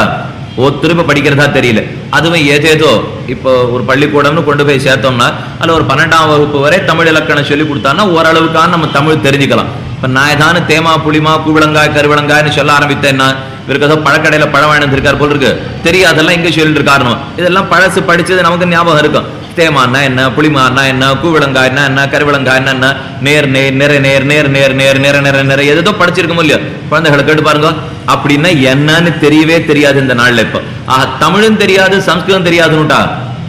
திரும்ப படிக்கிறதா தெரியல. அதுவும் ஏதேதோ இப்போ ஒரு பள்ளிக்கூடம்னு கொண்டு போய் சேர்த்தோம்னா அதுல ஒரு 12ஆம் வகுப்பு வரை தமிழ் இலக்கணம் சொல்லி கொடுத்தான்னா ஓரளவுக்கான நம்ம தமிழ் தெரிஞ்சுக்கலாம். இப்ப நான் ஏதானு தேமா புளிமா கூவிளங்காய் கருவிளங்காய்னு சொல்ல ஆரம்பித்தேன்னா இவருக்கு ஏதோ பழக்கடையில பழம் வாங்கிருக்காரு போல் இருக்கு, தெரியாதெல்லாம் இங்க சொல்லிட்டு இருக்காரு. இதெல்லாம் பழசு படிச்சது நமக்கு ஞாபகம் இருக்கும். தேமானா என்ன, புளிமானா என்ன, கூவிளங்காய்னா என்ன, கருவிளங்காய்னா என்ன, நேர் நேர் நிறை நேர் நேர் நேர் நேர் நிற நிற நிற ஏதோ படிச்சிருக்கோம் இல்லையா? குழந்தைகளை கேட்டு பாருங்க. அப்படின்னா என்னன்னு தெரியவே தெரியாது இந்த நாள்ல. இப்ப தமிழும் தெரியாது, சம்ஸ்கிருதம் தெரியாதுன்னுட்டா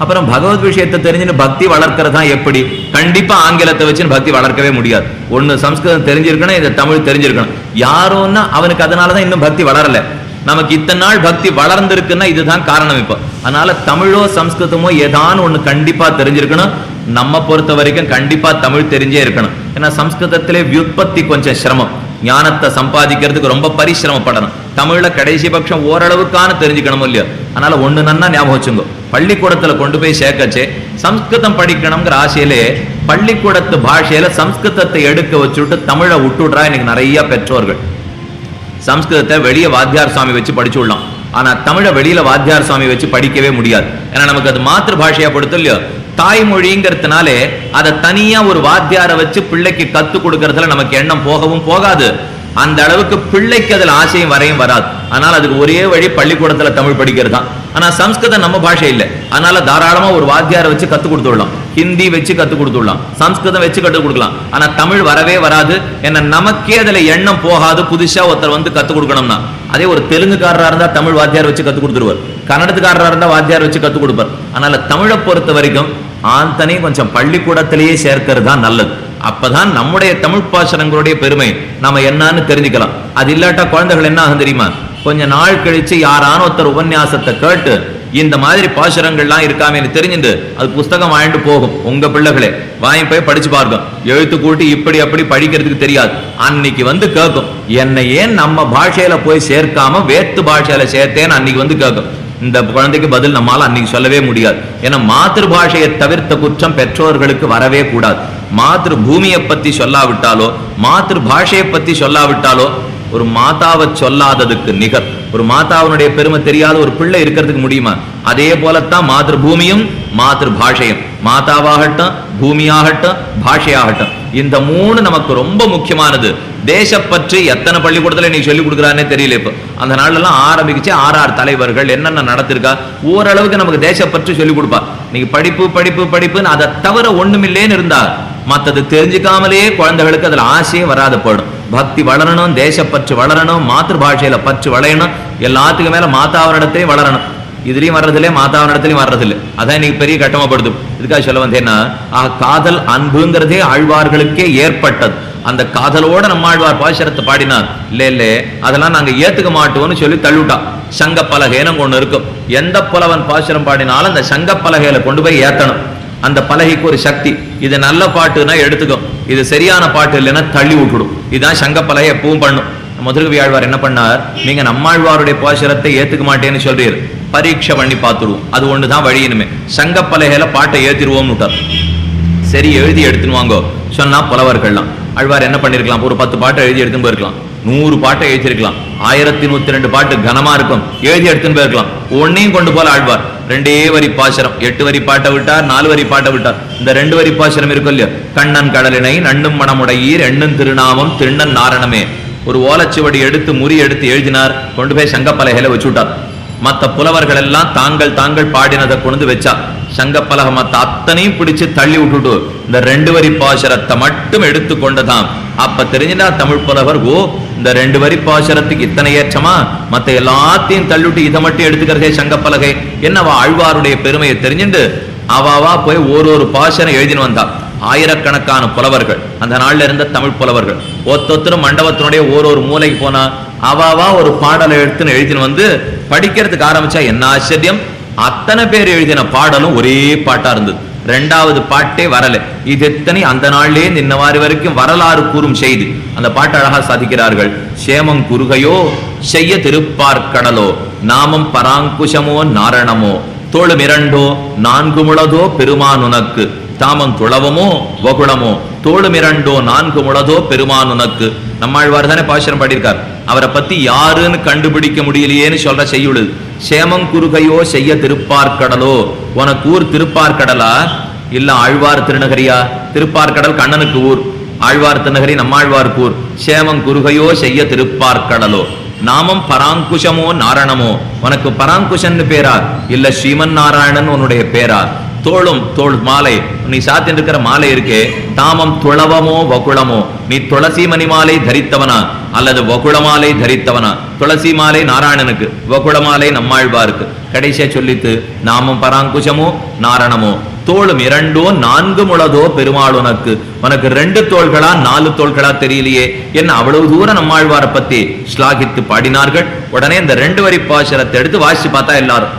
அப்புறம் பகவத் விஷயத்தை தெரிஞ்சுன்னு பக்தி வளர்க்கறதா எப்படி? கண்டிப்பா ஆங்கிலத்தை வச்சுன்னு பக்தி வளர்க்கவே முடியாது. ஒண்ணு சம்ஸ்கிருதம் தெரிஞ்சிருக்கணும், இந்த தமிழ் தெரிஞ்சிருக்கணும். யாரோன்னா அவனுக்கு அதனாலதான் இன்னும் பக்தி வளரல. நமக்கு இத்தனை நாள் பக்தி வளர்ந்திருக்குன்னா இதுதான் காரணம். இப்ப அதனால தமிழோ சம்ஸ்கிருதமோ ஏதான்னு ஒண்ணு கண்டிப்பா தெரிஞ்சிருக்கணும். நம்ம பொறுத்த வரைக்கும் கண்டிப்பா தமிழ் தெரிஞ்சே இருக்கணும். ஏன்னா சம்ஸ்கிருதத்திலே வியுற்பத்தி கொஞ்சம் சிரமம், ஞானத்தை சம்பாதிக்கிறதுக்கு ரொம்ப பரிசிரமப்படணும். தமிழ்ல கடைசி பட்சம் ஓரளவுக்கான தெரிஞ்சுக்கணும் இல்லையோ. அதனால ஒண்ணு நன்னா ஞாபகம் வச்சுங்க, பள்ளிக்கூடத்துல கொண்டு போய் சேர்க்கச்சே சம்ஸ்கிருதம் படிக்கணுங்கிற ஆசையிலே பள்ளிக்கூடத்து பாஷையில சம்ஸ்கிருதத்தை எடுக்க வச்சுட்டு தமிழை விட்டுடுறா இன்னைக்கு நிறைய பெற்றோர்கள். சம்ஸ்கிருதத்தை வெளியே வாத்தியார் சுவாமி வச்சு படிச்சு விடலாம், ஆனா தமிழை வெளியில வாத்தியார் சுவாமி வச்சு படிக்கவே முடியாது. ஏன்னா நமக்கு அது மாத்திரு பாஷையா படுத்து இல்லையோ. தாய்மொழிங்கிறதுனாலே அதை தனியா ஒரு வாத்தியாரை வச்சு பிள்ளைக்கு கத்து கொடுக்கறதுல நமக்கு எண்ணம் போகவும் போகாது. அந்த அளவுக்கு பிள்ளைக்கு அதுல ஆசையும் வரையும் வராது. அதனால அதுக்கு ஒரே வழி பள்ளிக்கூடத்துல தமிழ் படிக்கிறது தான். ஆனா சம்ஸ்கிருதம் நம்ம பாஷை இல்லை, அதனால தாராளமா ஒரு வாத்தியாரை வச்சு கத்து கொடுத்துடலாம், ஹிந்தி வச்சு கத்து கொடுத்துடலாம், சம்ஸ்கிருதம் வச்சு கத்து கொடுக்கலாம். ஆனா தமிழ் வரவே வராது. என்ன நமக்கே அதுல எண்ணம் போகாது. புதுசா ஒருத்தர் வந்து கத்து கொடுக்கணும்னா அதே ஒரு தெலுங்குக்காரரா இருந்தா தமிழ் வாத்தியார் வச்சு கத்து கொடுத்துருவார், கன்னடத்துக்காரரா இருந்தா வாத்தியார் வச்சு கத்து கொடுப்பார். அதனால தமிழை பொறுத்த வரைக்கும் ஆந்தனையும் கொஞ்சம் பள்ளிக்கூடத்திலேயே சேர்க்கிறது தான் நல்லது. அப்பதான் நம்முடைய தமிழ் பாசனங்களுடைய பெருமை நம்ம என்னன்னு தெரிஞ்சுக்கலாம். அது இல்லாட்டா குழந்தைகள் என்ன ஆகும் தெரியுமா, கொஞ்ச நாள் கழிச்சு யாரான ஒருத்தர் உபன்யாசத்தை கேட்டு இந்த மாதிரி பாசுரங்கள்லாம் இருக்காமே தெரிஞ்சுட்டு அது புஸ்தகம் வாங்கிட்டு போகும். உங்க பிள்ளைகளே வாங்கி போய் படிச்சு பார்க்கும், எழுத்து கூட்டி இப்படி அப்படி படிக்கிறதுக்கு தெரியாது. அன்னைக்கு வந்து கேட்கும், என்னை ஏன் நம்ம பாஷையில போய் சேர்க்காம வேத்து பாஷையில சேர்த்தேன்னு அன்னைக்கு வந்து கேட்கும். இந்த குழந்தைக்கு பதில் நம்மால அன்னைக்கு சொல்லவே முடியாது. ஏன்னா மாத்திரு பாஷையை தவிர்த்த குற்றம் பெற்றோர்களுக்கு வரவே கூடாது. மாத்திரு பூமியை பத்தி சொல்லாவிட்டாலோ மாத்திரு பாஷையை பத்தி சொல்லாவிட்டாலோ ஒரு மாதாவை சொல்லாததுக்கு நிகர். ஒரு மாதாவினுடைய பெருமை தெரியாத ஒரு பிள்ளை இருக்கிறதுக்கு முடியுமா? அதே போலத்தான் மாத்திரு பூமியும் மாத்திரு பாஷையும். மாதாவாகட்டும் பூமியாகட்டும் பாஷையாகட்டும் இந்த மூணு நமக்கு ரொம்ப முக்கியமானது. தேசப்பற்றி எத்தனை பள்ளிக்கூடத்துல நீ சொல்லிக் கொடுக்குறானே தெரியல. இப்போ அந்த நாள்ல எல்லாம் ஆரம்பிச்சு 6 தலைவர்கள் என்னென்ன நடத்திருக்கா ஓரளவுக்கு நமக்கு தேசப்பற்றி சொல்லிக் கொடுப்பா. நீங்க படிப்பு படிப்பு படிப்புன்னு அதை தவிர ஒண்ணுமில்லேன்னு இருந்தா மற்றது தெரிஞ்சுக்காமலேயே குழந்தைகளுக்கு அதுல ஆசையே வராத போயிடும். பக்தி வளரணும், தேசப்பற்று வளரணும், மாத்திரு பாஷையில பற்று வளையணும், எல்லாத்துக்கு மேல மாதாவனிடத்திலே வளரணும். இதுலயும் வர்றதில்லை மாதாவனிடத்திலையும் வர்றதில்லை. அதான் இன்னைக்கு பெரிய கட்டமாப்படுது. இதுக்காக சொல்ல வந்தேன்னா காதல் அன்புங்கிறதே ஆழ்வார்களுக்கே ஏற்பட்டது. அந்த காதலோட நம்மாழ்வார் பாசுரத்தை பாடினார். இல்ல அதெல்லாம் நாங்க ஏத்துக்க மாட்டோம்னு சொல்லி தள்ளிவிட்டா. சங்க பலகைன்னு ஒண்ணு இருக்கும். எந்த புலவன் பாசுரம் பாடினாலும் அந்த சங்க பலகையில கொண்டு போய் ஏத்தணும். அந்த பலகைக்கு ஒரு சக்தி. இது நல்ல பாட்டுன்னா எடுத்துக்கும், இது சரியான பாட்டு இல்லைன்னா தள்ளி விட்டுடும். இதுதான் சங்க பலகை எப்பவும் பண்ணும். முதல்வி ஆழ்வார் என்ன பண்ணார், நீங்க நம்மாழ்வாருடைய பாசுரத்தை ஏத்துக்க மாட்டேன்னு சொல்றீர், பரீட்சை பண்ணி பார்த்துருவோம், அது ஒண்ணுதான் வழி. இனிமே சங்க பலகையில பாட்டை ஏத்திருவோம்னு விட்டார். சரி எழுதி எடுத்துன்னு வாங்கோ சொன்னா புலவர்கள்லாம். ஆழ்வார் என்ன பண்ணிருக்கலாம், ஒரு 10 பாட்டை எழுதி எடுத்துன்னு போயிருக்கலாம், 100 பாட்டை எழுதிருக்கலாம், 1102 பாட்டு கனமா இருக்கும் எழுதி எடுத்துன்னு போயிருக்கலாம். ஒன்னையும் கொண்டு போல ஆழ்வார் 2 வரி பாசுரம், 8 வரி பாட்டை விட்டார், 4 வரி பாட்டை விட்டார். இந்த 2 வரி பாசுரம் இருக்கும் இல்லையா, கண்ணன் கடலினை நண்ணும் மணமுடையீர் எண்ணும் திருநாமம் திருண்ணன் நாரணமே, ஒரு ஓலச்சுவடி எடுத்து முறி எடுத்து எழுதினார், கொண்டு போய் சங்கப்பலகையில வச்சு விட்டார். மற்ற புலவர்கள் எல்லாம் தாங்கள் பாடினதை கொண்டு வச்சா. சங்கப்பலகை மத்த அத்தனையும் பிடிச்சு தள்ளி விட்டுட்டு இந்த 2 வரி பாசுரத்தை மட்டும் எடுத்து கொண்டதாம். அப்ப தெரிஞ்சுட்டா தமிழ் புலவர், ஓ இந்த 2 வரி பாசுரத்துக்கு இத்தனை ஏற்றமா, மத்த எல்லாத்தையும் தள்ளிவிட்டு இதை மட்டும் எடுத்துக்கிறதே சங்கப்பலகை. என்னவா ஆழ்வாருடைய பெருமையை தெரிஞ்சுட்டு அவாவா போய் ஒரு பாசுரம் எழுதின்னு வந்தா. ஆயிரக்கணக்கான புலவர்கள் அந்த நாள்ல இருந்த தமிழ் புலவர்கள் ஒத்தொத்தரும் மண்டபத்தினுடைய ஒரு மூலைக்கு போனா அவாவா ஒரு பாடலை எடுத்துன்னு எழுதின்னு வந்து படிக்கிறதுக்கு ஆரம்பிச்சா என்ன ஆச்சரியம், அத்தனை பேர் எழுதின பாடலும் ஒரே பாட்டா இருந்தது. 2வது பாட்டே வரல. இது எத்தனை அந்த நாள்லே இன்னவாறு வரைக்கும் வரலாறு கூறும் செய்தி. அந்த பாட்டு அழகா சாதிக்கிறார்கள். சேமம் குறுகையோ செய்ய திருப்பார்கடலோ நாமம் பராங்குஷமோ நாரணமோ தோளும் 2 4 முழதோ பெருமான் உனக்கு தாமம் துளவமோ வகுளமோ தோளும் 2 4 முழதோ பெருமான் உனக்கு. நம்மாழ்வார் தானே பாசுரம் பாடியிருக்கார். அவரை பத்தி யாருன்னு கண்டுபிடிக்க முடியலையேன்னு சொல்ற செய்யுளுது. சேமம் குறுகையோ செய்ய திருப்பார்கடலோ, உனக்கு ஊர் திருப்பார்கடலா இல்ல ஆழ்வார் திருநகரியா? திருப்பார்கடல் கண்ணனுக்கு ஊர், ஆழ்வார் திருநகரி நம்மாழ்வாருக்கு ஊர். சேமம் குறுகையோ செய்ய திருப்பார்கடலோ நாமம் பராங்குஷமோ நாரணமோ, உனக்கு பராங்குஷன் பேரா இல்ல ஸ்ரீமன் நாராயணன் உன்னுடைய பேரா? தோள் மாலை, நீ சாத்தின் இருக்கிற மாலை இருக்கே, தாமம் துளவமோ வகுளமோ, நீ துளசி மணி மாலை தரித்தவனா அல்லது வகுள மாலை தரித்தவனா? துளசி மாலை நாராயணனுக்கு, வகுள மாலை நம்மாழ்வாருக்கு. கடைசியா சொல்லித்து நாமம் பராங்குஷமோ நாரணமோ தோளும் 2 4 முழதோ பெருமாள் உனக்கு. உனக்கு 2 தோள்களா 4 தோள்களா தெரியலையே என்ன அவ்வளவு தூரம் நம்மாழ்வாரை பத்தி ஸ்லாகித்து பாடினார்கள். உடனே இந்த 2 வரி பாசுரத்தை எடுத்து வாசிச்சு பார்த்தா எல்லாரும்